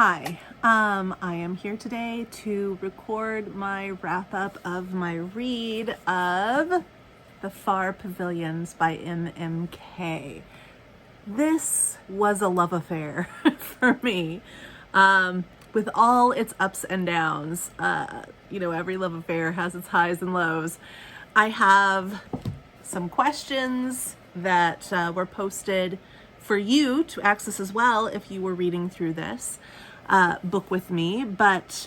Hi, I am here today to record my wrap up of my read of The Far Pavilions by M M Kaye. This was a love affair for me, with all its ups and downs. Every love affair has its highs and lows. I have some questions that were posted for you to access as well if you were reading through this book with me, but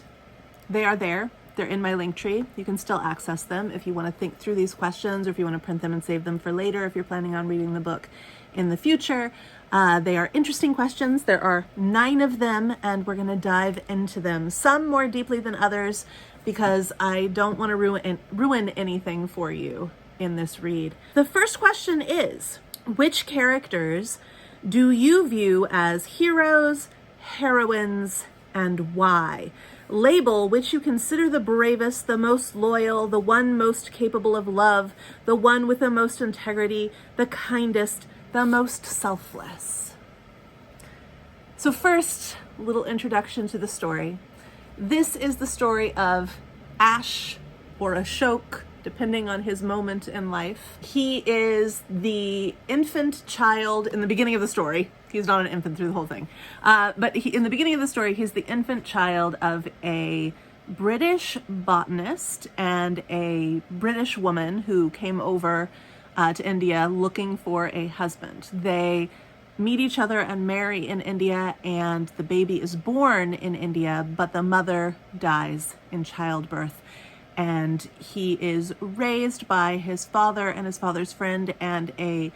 they are there. They're in my link tree. You can still access them if you want to think through these questions, or if you want to print them and save them for later if you're planning on reading the book in the future. They are interesting questions. There are 9 of them, and we're going to dive into them, some more deeply than others, because I don't want to ruin anything for you in this read. The first question is, which characters do you view as heroes, heroines, and why? Label which you consider the bravest, the most loyal, the one most capable of love, the one with the most integrity, the kindest, the most selfless. So first, a little introduction to the story. This is the story of Ash, or Ashok, depending on his moment in life. He is the infant child in the beginning of the story. He's not an infant through the whole thing. But in the beginning of the story, he's the infant child of a British botanist and a British woman who came over to India looking for a husband. They meet each other and marry in India, and the baby is born in India, but the mother dies in childbirth. And he is raised by his father and his father's friend and a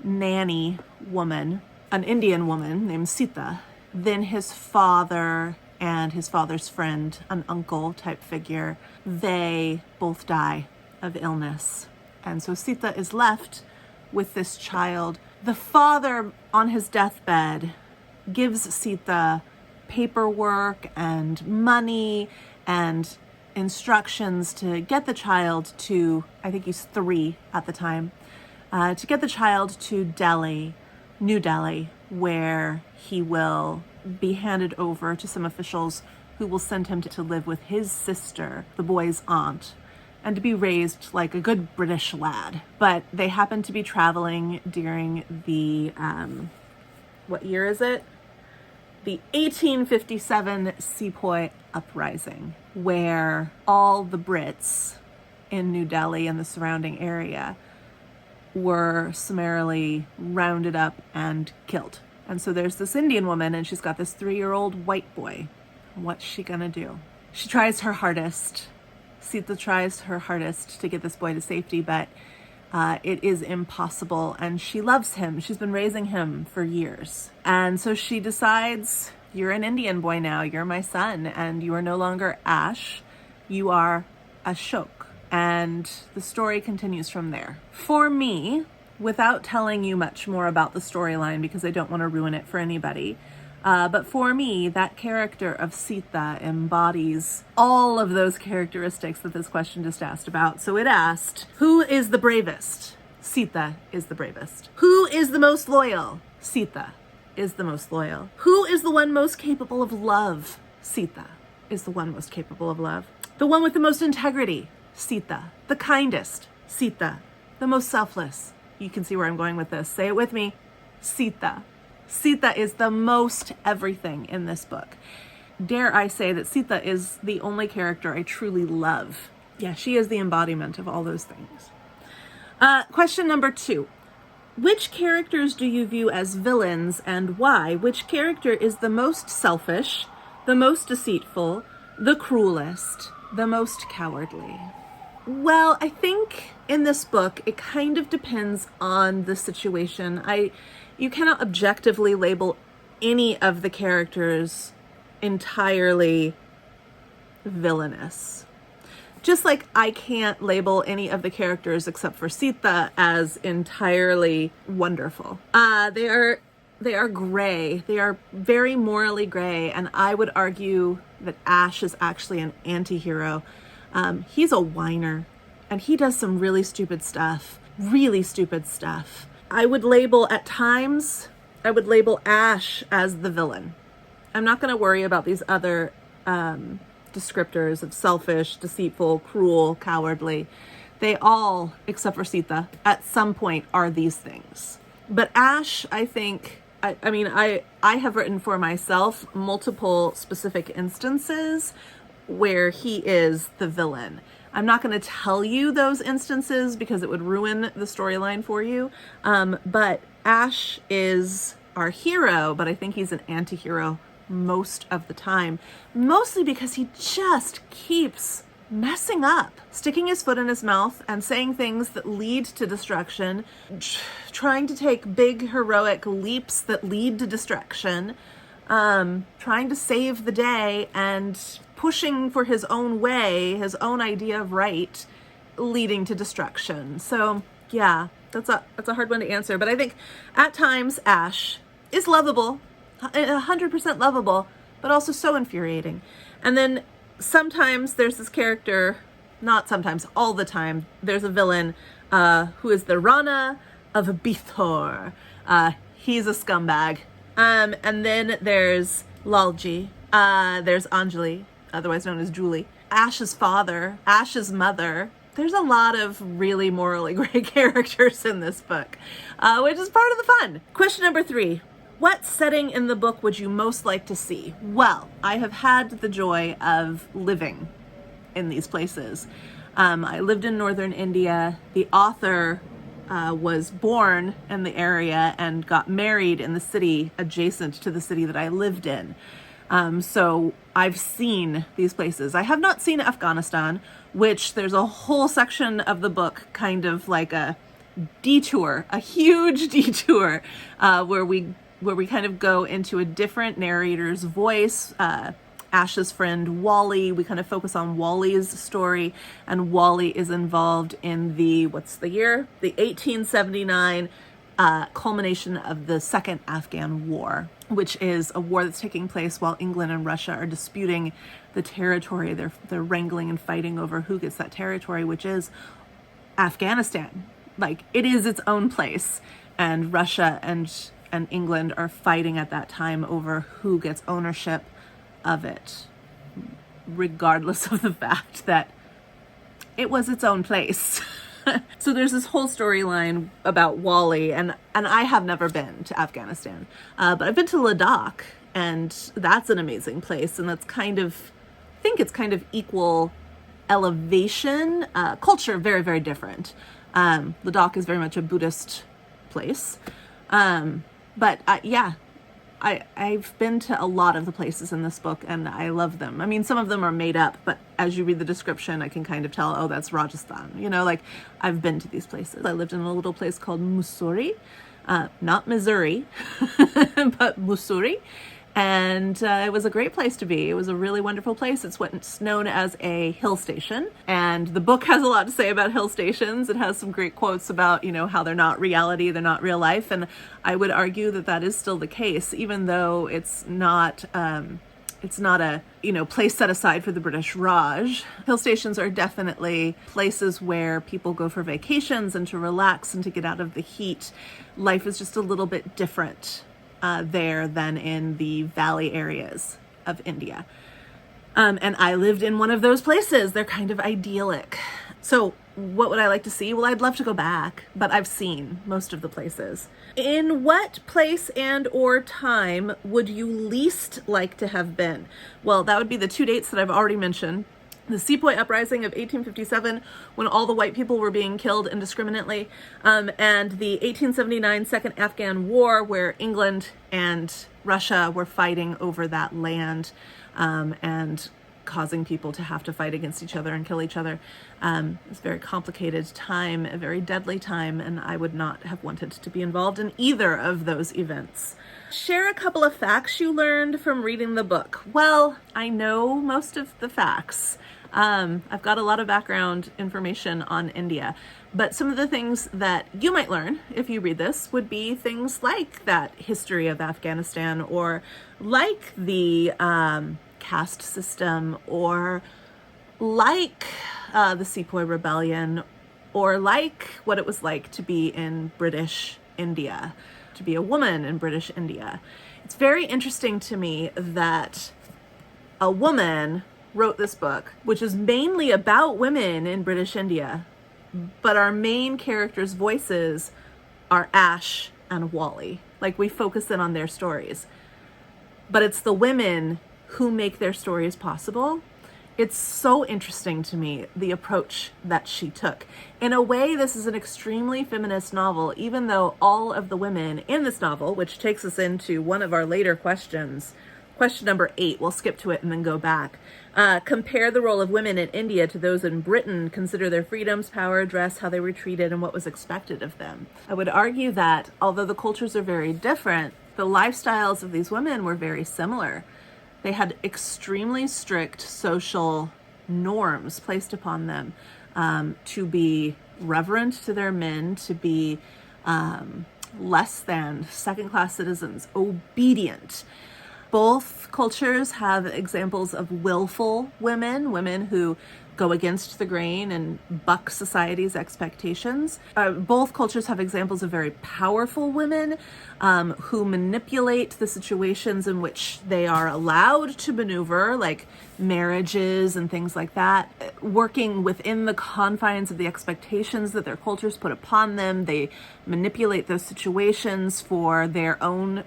nanny woman, an Indian woman named Sita. Then his father and his father's friend, an uncle type figure, they both die of illness. And so Sita is left with this child. The father, on his deathbed, gives Sita paperwork and money and instructions to get the child to, I think he's 3 at the time, to get the child to Delhi, New Delhi, where he will be handed over to some officials who will send him to live with his sister, the boy's aunt, and to be raised like a good British lad. But they happen to be traveling during the, what year is it? The 1857 Sepoy Uprising, where all the Brits in New Delhi and the surrounding area were summarily rounded up and killed. And so there's this Indian woman, and she's got this 3-year-old white boy. What's she gonna do? She tries her hardest. Sita tries her hardest to get this boy to safety, but it is impossible, and she loves him. She's been raising him for years. And so she decides, you're an Indian boy now, you're my son, and you are no longer Ash, you are Ashok. And the story continues from there. For me, without telling you much more about the storyline, because I don't want to ruin it for anybody, but for me, that character of Sita embodies all of those characteristics that this question just asked about. So it asked, who is the bravest? Sita is the bravest. Who is the most loyal? Sita is the most loyal. Who is the one most capable of love? Sita is the one most capable of love. The one with the most integrity? Sita. The kindest? Sita. The most selfless? You can see where I'm going with this. Say it with me. Sita. Sita is the most everything in this book. Dare I say that Sita is the only character I truly love. Yeah, she is the embodiment of all those things. Question number 2. Which characters do you view as villains, and why? Which character is the most selfish, the most deceitful, the cruelest, the most cowardly? Well, I think in this book, it kind of depends on the situation. You cannot objectively label any of the characters entirely villainous. Just like I can't label any of the characters except for Sita as entirely wonderful. They are gray. They are very morally gray, and I would argue that Ash is actually an anti-hero. He's a whiner, and he does some really stupid stuff. I would label Ash as the villain. I'm not going to worry about these other descriptors of selfish, deceitful, cruel, cowardly. They all, except for Sita, at some point are these things. But Ash, I think, I have written for myself multiple specific instances where he is the villain. I'm not going to tell you those instances because it would ruin the storyline for you. But Ash is our hero, but I think he's an anti-hero most of the time, mostly because he just keeps messing up, sticking his foot in his mouth and saying things that lead to destruction, trying to take big heroic leaps that lead to destruction, trying to save the day and pushing for his own way, his own idea of right, leading to destruction. So yeah, that's a hard one to answer, but I think at times Ash is lovable, 100% lovable, but also so infuriating. And then sometimes there's this character, not sometimes, all the time, there's a villain who is the Rana of Bithor. He's a scumbag. And then there's Lalji. There's Anjali, otherwise known as Julie. Ash's father, Ash's mother. There's a lot of really morally gray characters in this book, which is part of the fun. Question number 3. What setting in the book would you most like to see? Well, I have had the joy of living in these places. I lived in northern India. The author was born in the area and got married in the city adjacent to the city that I lived in. So I've seen these places. I have not seen Afghanistan, which there's a whole section of the book, kind of like a detour, a huge detour, where we kind of go into a different narrator's voice. Ash's friend Wally, we kind of focus on Wally's story, and Wally is involved in the 1879 culmination of the Second Afghan War, which is a war that's taking place while England and Russia are disputing the territory. They're wrangling and fighting over who gets that territory, which is Afghanistan. Like, it is its own place, and Russia and England are fighting at that time over who gets ownership of it, regardless of the fact that it was its own place. So there's this whole storyline about Wally, and I have never been to Afghanistan, but I've been to Ladakh, and that's an amazing place, and that's I think it's kind of equal elevation, culture, very, very different. Ladakh is very much a Buddhist place. But I've been to a lot of the places in this book, and I love them. I mean, some of them are made up, but as you read the description, I can kind of tell, oh, that's Rajasthan. I've been to these places. I lived in a little place called Mussoorie, not Missouri, but Mussoorie. And it was a great place to be. It was a really wonderful place. It's what's known as a hill station. And the book has a lot to say about hill stations. It has some great quotes about, how they're not reality, they're not real life. And I would argue that that is still the case, even though it's not a, place set aside for the British Raj. Hill stations are definitely places where people go for vacations and to relax and to get out of the heat. Life is just a little bit different there than in the valley areas of India. And I lived in one of those places. They're kind of idyllic. So what would I like to see? Well, I'd love to go back, but I've seen most of the places. In what place and or time would you least like to have been? Well, that would be the 2 dates that I've already mentioned. The Sepoy Uprising of 1857, when all the white people were being killed indiscriminately, and the 1879 Second Afghan War, where England and Russia were fighting over that land, and causing people to have to fight against each other and kill each other. It's a very complicated time, a very deadly time, and I would not have wanted to be involved in either of those events. Share a couple of facts you learned from reading the book. Well, I know most of the facts. I've got a lot of background information on India, but some of the things that you might learn if you read this would be things like that history of Afghanistan, or like the caste system, or like the Sepoy Rebellion, or like what it was like to be in British India, to be a woman in British India. It's very interesting to me that a woman wrote this book, which is mainly about women in British India, but our main characters' voices are Ash and Wally. Like, we focus in on their stories. But it's the women who make their stories possible. It's so interesting to me, the approach that she took. In a way, this is an extremely feminist novel, even though all of the women in this novel, which takes us into one of our later questions, question number 8, we'll skip to it and then go back. Compare the role of women in India to those in Britain. Consider their freedoms, power, dress, how they were treated, and what was expected of them. I would argue that although the cultures are very different, the lifestyles of these women were very similar. They had extremely strict social norms placed upon them, to be reverent to their men, to be less than second-class citizens, obedient. Both cultures have examples of willful women, women who go against the grain and buck society's expectations. Both cultures have examples of very powerful women who manipulate the situations in which they are allowed to maneuver, like marriages and things like that, working within the confines of the expectations that their cultures put upon them. They manipulate those situations for their own,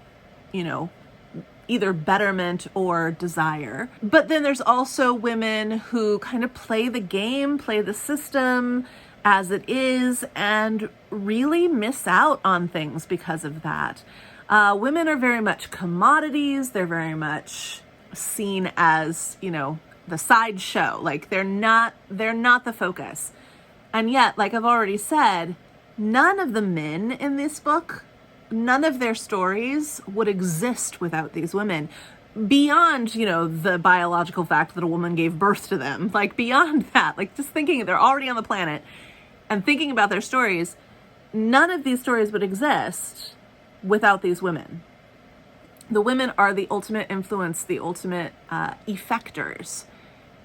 either betterment or desire. But then there's also women who kind of play the game, play the system as it is, and really miss out on things because of that. Women are very much commodities. They're very much seen as, the sideshow. Like, they're not the focus. And yet, like I've already said, none of the men in this book, none of their stories would exist without these women. Beyond, the biological fact that a woman gave birth to them. Like, beyond that, like, just thinking they're already on the planet and thinking about their stories, none of these stories would exist without these women. The women are the ultimate influence, the ultimate effectors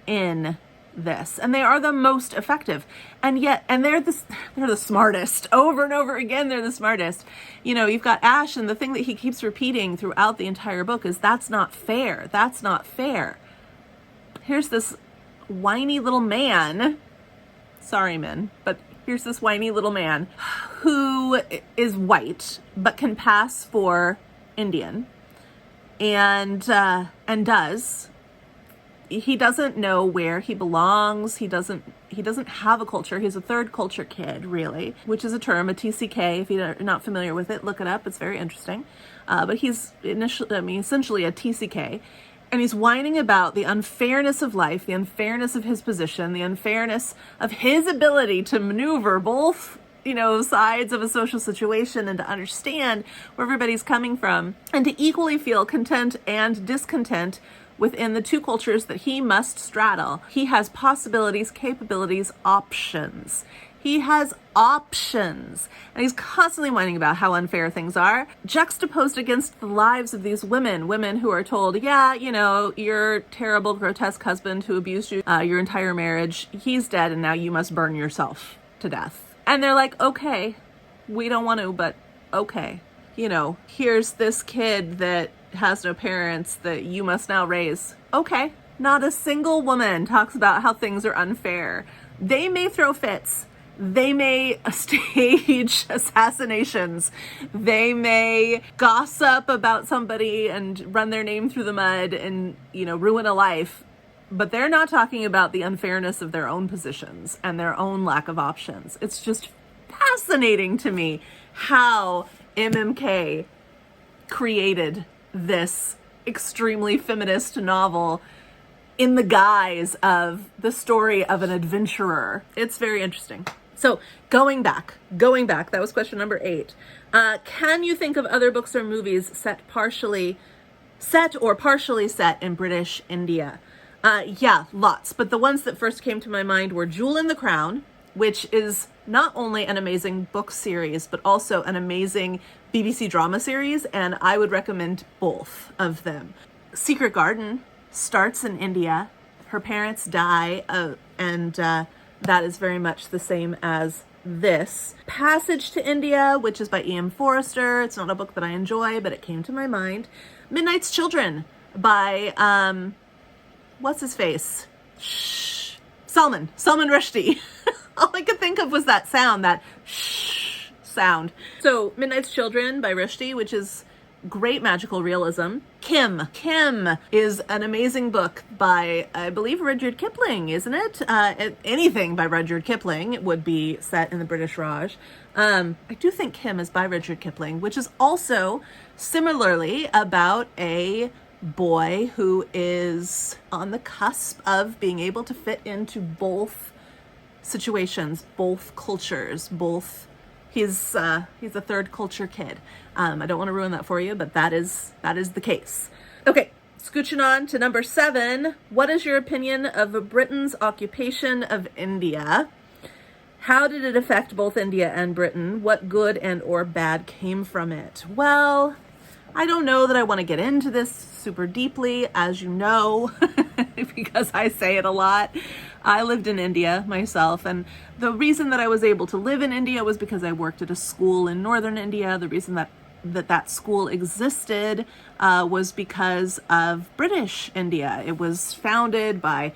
in this, and they are the most effective, and they're the smartest. Over and over again, they're the smartest. You've got Ash, and the thing that he keeps repeating throughout the entire book is, that's not fair, that's not fair. Here's this whiny little man, sorry men, but here's this whiny little man who is white but can pass for Indian, and he doesn't know where he belongs. He doesn't have a culture. He's a third culture kid, really, which is a term, a TCK. If you're not familiar with it, look it up. It's very interesting. But he's essentially a TCK. And he's whining about the unfairness of life, the unfairness of his position, the unfairness of his ability to maneuver both, sides of a social situation, and to understand where everybody's coming from, and to equally feel content and discontent within the two cultures that he must straddle. He has possibilities, capabilities, options. He has options. And he's constantly whining about how unfair things are, juxtaposed against the lives of these women who are told, your terrible, grotesque husband who abused you your entire marriage, he's dead, and now you must burn yourself to death. And they're like, okay, we don't want to, but okay. Here's this kid that has no parents that you must now raise. Okay. Not a single woman talks about how things are unfair. They may throw fits. They may stage assassinations. They may gossip about somebody and run their name through the mud and, ruin a life. But they're not talking about the unfairness of their own positions and their own lack of options. It's just fascinating to me how M M Kaye created this extremely feminist novel in the guise of the story of an adventurer. It's very interesting. So going back, that was question number 8. Can you think of other books or movies partially set in British India? Yeah, lots. But the ones that first came to my mind were Jewel in the Crown, which is not only an amazing book series, but also an amazing BBC drama series, and I would recommend both of them. Secret Garden starts in India. Her parents die, and that is very much the same as this. Passage to India, which is by E.M. Forrester. It's not a book that I enjoy, but it came to my mind. Midnight's Children by, what's his face? Salman Rushdie. All I could think of was that sound, that sound. So Midnight's Children by Rushdie, which is great magical realism. Kim is an amazing book by, I believe, Rudyard Kipling, isn't it? Anything by Rudyard Kipling would be set in the British Raj. I do think Kim is by Rudyard Kipling, which is also similarly about a boy who is on the cusp of being able to fit into both situations, both cultures, both. He's a third culture kid. I don't want to ruin that for you, but that is the case. Okay, scooching on to number 7. What is your opinion of Britain's occupation of India? How did it affect both India and Britain? What good and or bad came from it? Well, I don't know that I want to get into this super deeply, as you know, because I say it a lot. I lived in India myself, and the reason that I was able to live in India was because I worked at a school in northern India. The reason that school existed was because of British India. It was founded by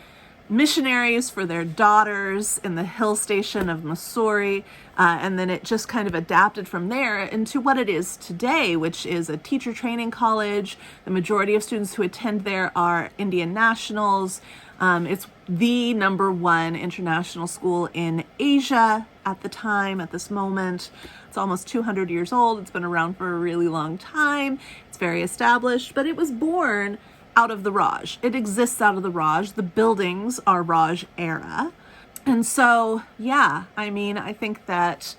missionaries for their daughters in the hill station of Mussoorie, and then it just kind of adapted from there into what it is today, which is a teacher training college. The majority of students who attend there are Indian nationals. It's the #1 international school in Asia at this moment. It's almost 200 years old. It's been around for a really long time. It's very established, but it was born out of the Raj. It exists out of the Raj. The buildings are Raj era. And so, yeah, I mean, I think that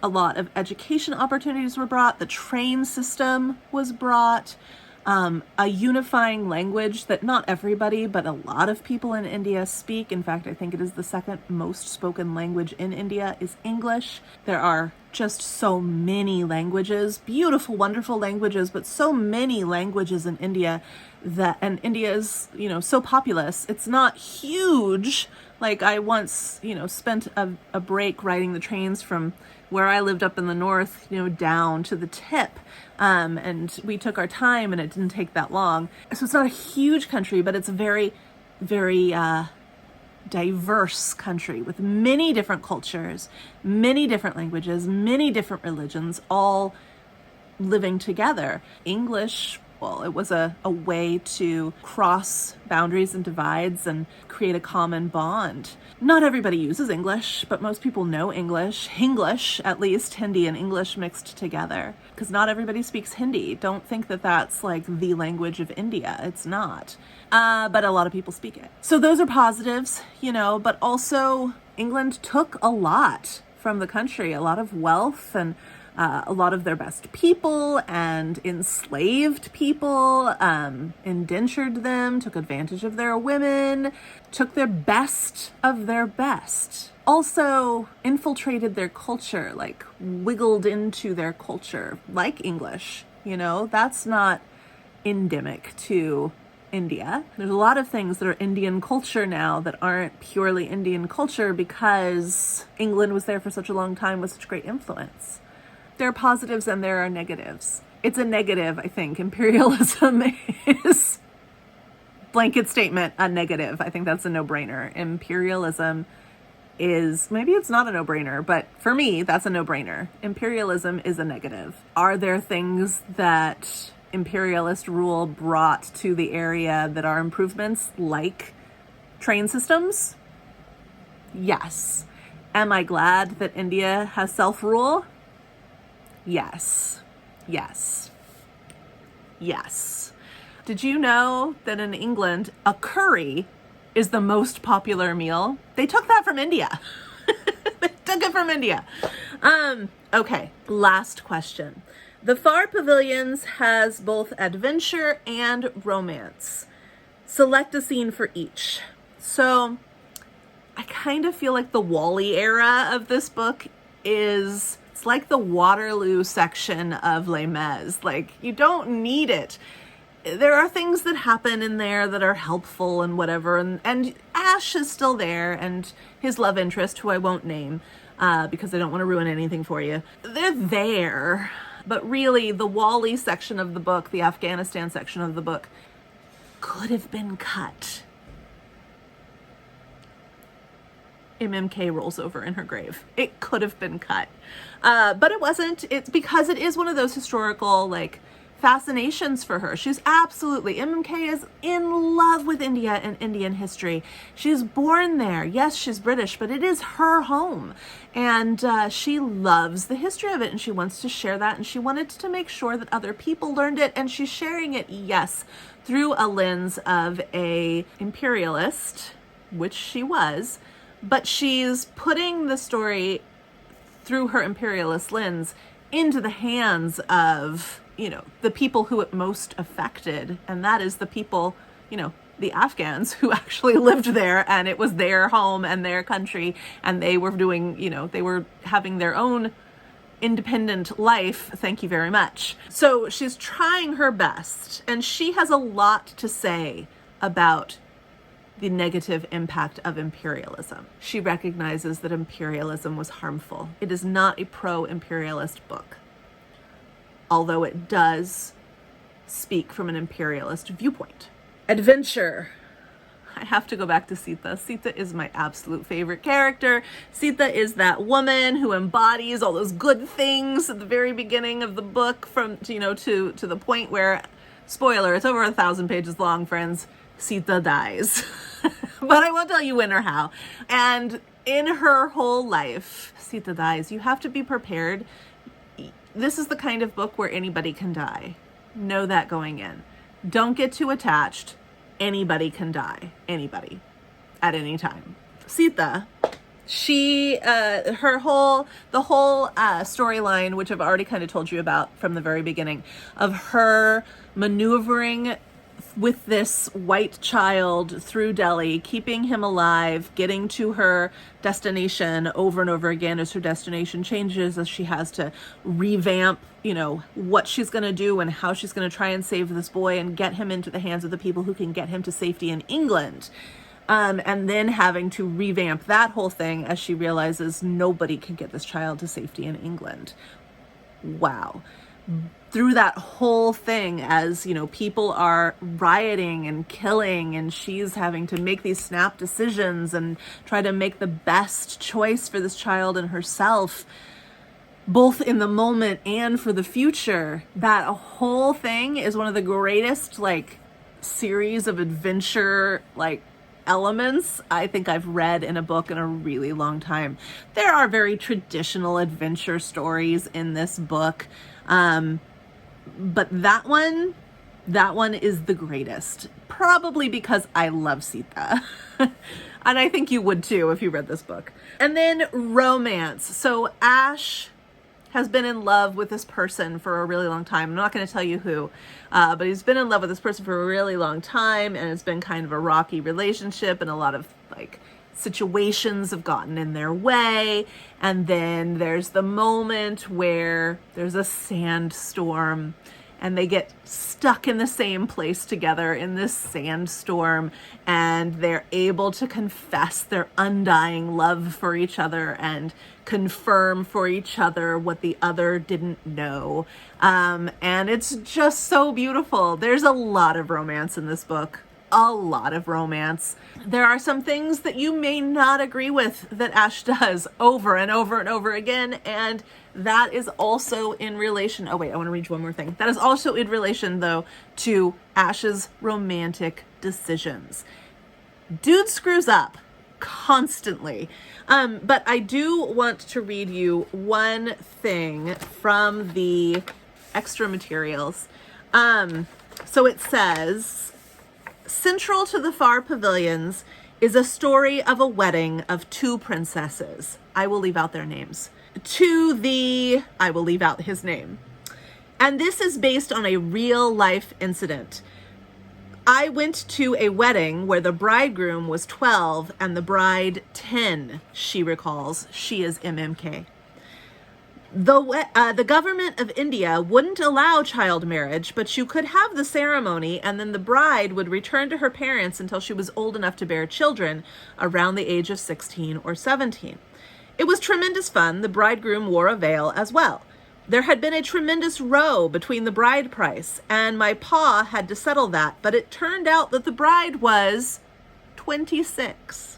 a lot of education opportunities were brought. The train system was brought. A unifying language that not everybody, but a lot of people in India speak. In fact, I think it is the second most spoken language in India is English. There are just so many languages, beautiful, wonderful languages, but so many languages in India and India is, so populous. It's not huge. Like I once, spent a break riding the trains from where I lived up in the north, down to the tip. And we took our time and it didn't take that long. So it's not a huge country, but it's a very, very diverse country with many different cultures, many different languages, many different religions, all living together. English, well, it was a way to cross boundaries and divides and create a common bond. Not everybody uses English, but most people know English. Hinglish, at least, Hindi and English mixed together. Because not everybody speaks Hindi. Don't think that that's like the language of India. It's not. But a lot of people speak it. So those are positives, but also England took a lot from the country, a lot of wealth and a lot of their best people and enslaved people, indentured them, took advantage of their women, took their best of their best. Also infiltrated their culture, like wiggled into their culture, like English. That's not endemic to India. There's a lot of things that are Indian culture now that aren't purely Indian culture because England was there for such a long time with such great influence. There are positives and there are negatives. It's a negative, I think. Imperialism is, blanket statement, a negative. I think that's a no-brainer. Imperialism is, maybe it's not a no-brainer, but for me, that's a no-brainer. Imperialism is a negative. Are there things that imperialist rule brought to the area that are improvements, like train systems? Yes. Am I glad that India has self-rule? Yes. Yes. Yes. Did you know that in England, a curry is the most popular meal? They took that from India. They took it from India. Okay, last question. The Far Pavilions has both adventure and romance. Select a scene for each. So I kind of feel like the Wally era of this book is, it's like the Waterloo section of Les Mis. Like, you don't need it. There are things that happen in there that are helpful and whatever, and Ash is still there, and his love interest, who I won't name, because I don't want to ruin anything for you. They're there, but really the Wally section of the book, the Afghanistan section of the book, could have been cut. M M Kaye rolls over in her grave. It could have been cut. But it wasn't. It's because it is one of those historical, like, fascinations for her. She's absolutely, M M Kaye is in love with India and Indian history. She's born there. Yes, she's British, but it is her home. And she loves the history of it, and she wants to share that, and she wanted to make sure that other people learned it, and she's sharing it, yes, through a lens of a imperialist, which she was, but she's putting the story through her imperialist lens into the hands of, you know, the people who it most affected. And that is the people, you know, the Afghans who actually lived there, and it was their home and their country, and they were doing, you know, they were having their own independent life. Thank you very much. So she's trying her best, and she has a lot to say about the negative impact of imperialism. She recognizes that imperialism was harmful. It is not a pro-imperialist book, although it does speak from an imperialist viewpoint. Adventure. I have to go back to Sita. Sita is my absolute favorite character. Sita is that woman who embodies all those good things at the very beginning of the book, from, you know, to the point where, spoiler, it's over 1,000 pages long, friends, Sita dies. But I won't tell you when or how. And in her whole life, Sita dies. You have to be prepared. This is the kind of book where anybody can die. Know that going in. Don't get too attached. Anybody can die. Anybody. At any time. Sita, she, the whole storyline, which I've already kind of told you about from the very beginning, of her maneuvering with this white child through Delhi, keeping him alive, getting to her destination over and over again as her destination changes, as she has to revamp, you know, what she's going to do and how she's going to try and save this boy and get him into the hands of the people who can get him to safety in England. And then having to revamp that whole thing as she realizes nobody can get this child to safety in England. Wow. Through that whole thing, as, you know, people are rioting and killing, and she's having to make these snap decisions and try to make the best choice for this child and herself, both in the moment and for the future. That whole thing is one of the greatest, like, series of adventure, like, elements I think I've read in a book in a really long time. There are very traditional adventure stories in this book. But that one is the greatest, probably because I love Sita. And I think you would too if you read this book. And then romance. So Ash has been in love with this person for a really long time. I'm not going to tell you who, but he's been in love with this person for a really long time, and it's been kind of a rocky relationship, and a lot of, like, situations have gotten in their way. And then there's the moment where there's a sandstorm and they get stuck in the same place together in this sandstorm, and they're able to confess their undying love for each other and confirm for each other what the other didn't know. And it's just so beautiful. There's a lot of romance in this book. A lot of romance. There are some things that you may not agree with that Ash does over and over and over again, and that is also in relation, oh wait, I want to read you one more thing. That is also in relation, though, to Ash's romantic decisions. Dude screws up constantly. But I do want to read you one thing from the extra materials. So it says, central to the Far Pavilions is a story of a wedding of two princesses. I will leave out their names. I will leave out his name. And this is based on a real life incident. I went to a wedding where the bridegroom was 12 and the bride 10, she recalls. She is M M Kaye. The government of India wouldn't allow child marriage, but you could have the ceremony, and then the bride would return to her parents until she was old enough to bear children, around the age of 16 or 17. It was tremendous fun. The bridegroom wore a veil as well. There had been a tremendous row between the bride price, and my pa had to settle that, but it turned out that the bride was 26.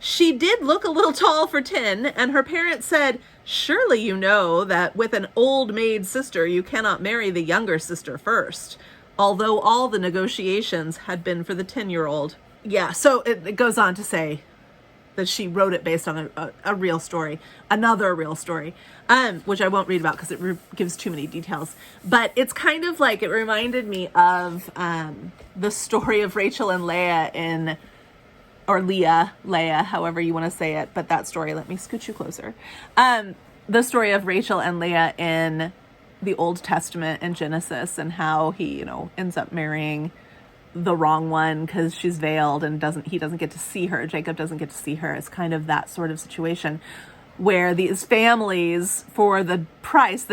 She did look a little tall for 10, and her parents said, "Surely you know that with an old maid sister, you cannot marry the younger sister first," although all the negotiations had been for the 10-year-old. Yeah, so it goes on to say that she wrote it based on a real story, another real story, which I won't read about because it gives too many details. But it's kind of like, it reminded me of the story of Rachel and Leah or Leah, however you want to say it. But that story, let me scoot you closer. The story of Rachel and Leah in the Old Testament and Genesis, and how he, ends up marrying the wrong one because she's veiled and he doesn't get to see her. Jacob doesn't get to see her. It's kind of that sort of situation where these families, for the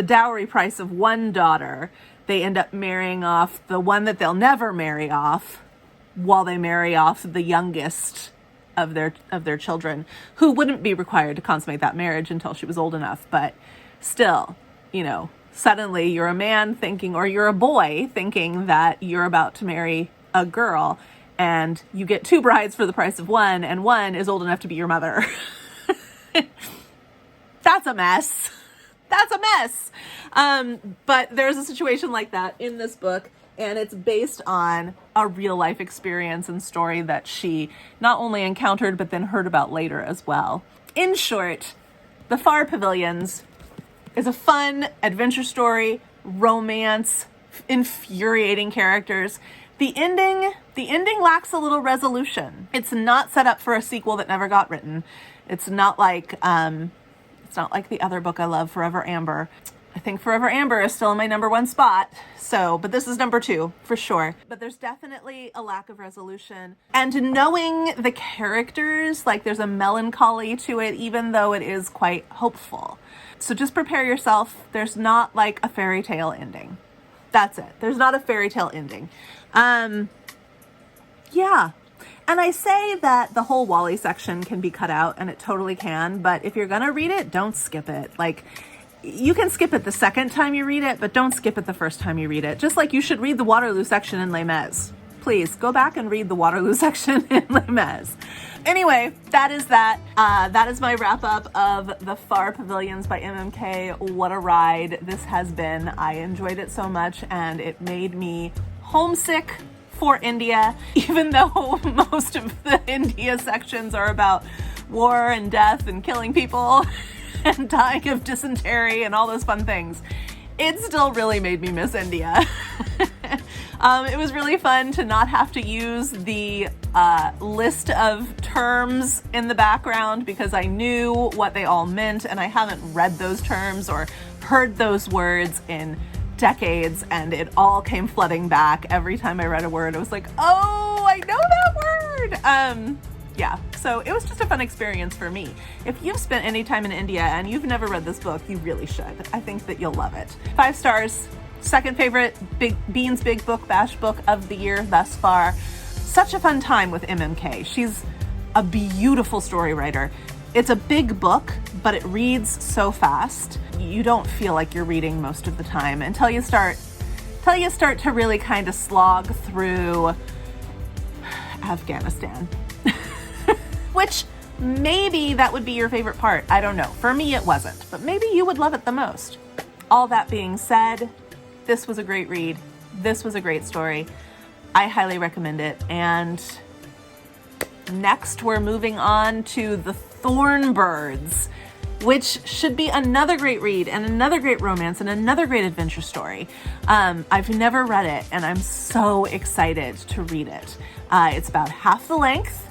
dowry price of one daughter, they end up marrying off the one that they'll never marry off, while they marry off the youngest of their children, who wouldn't be required to consummate that marriage until she was old enough. But still, suddenly you're a man thinking, or you're a boy thinking that you're about to marry a girl, and you get two brides for the price of one, and one is old enough to be your mother. That's a mess. That's a mess. But there's a situation like that in this book, and it's based on a real life experience and story that she not only encountered, but then heard about later as well. In short, The Far Pavilions is a fun adventure story, romance, infuriating characters. The ending lacks a little resolution. It's not set up for a sequel that never got written. It's not like the other book I love, Forever Amber. I think Forever Amber is still in my number 1 spot. But this is number 2 for sure. But there's definitely a lack of resolution. And knowing the characters, like, there's a melancholy to it, even though it is quite hopeful. So just prepare yourself. There's not like a fairy tale ending. That's it. There's not a fairy tale ending. Yeah. And I say that the whole Wally section can be cut out, and it totally can. But if you're going to read it, don't skip it. Like, you can skip it the second time you read it, but don't skip it the first time you read it. Just like you should read the Waterloo section in Les Mis. Please go back and read the Waterloo section in Les Mis. Anyway, that is that. That is my wrap up of The Far Pavilions by M M Kaye. What a ride this has been. I enjoyed it so much, and it made me homesick for India, even though most of the India sections are about war and death and killing people and dying of dysentery and all those fun things. It still really made me miss India. It was really fun to not have to use the list of terms in the background, because I knew what they all meant, and I haven't read those terms or heard those words in decades, and it all came flooding back every time I read a word. I was like, oh, I know that word. Yeah, so it was just a fun experience for me. If you've spent any time in India and you've never read this book, you really should. I think that you'll love it. 5 stars. Second favorite Beans Big Book Bash book of the year thus far. Such a fun time with M M Kaye. She's a beautiful story writer. It's a big book, but it reads so fast. You don't feel like you're reading most of the time until you start to really kind of slog through Afghanistan. Which maybe that would be your favorite part. I don't know. For me, it wasn't, but maybe you would love it the most. All that being said, this was a great read. This was a great story. I highly recommend it. And next, we're moving on to The Thornbirds, which should be another great read and another great romance and another great adventure story. I've never read it, and I'm so excited to read it. It's about half the length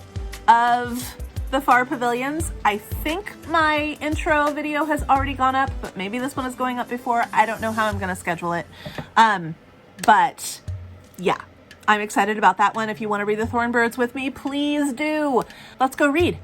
of The Far Pavilions. I think my intro video has already gone up, but maybe this one is going up before. I don't know how I'm going to schedule it. But yeah, I'm excited about that one. If you want to read The Thornbirds with me, please do. Let's go read.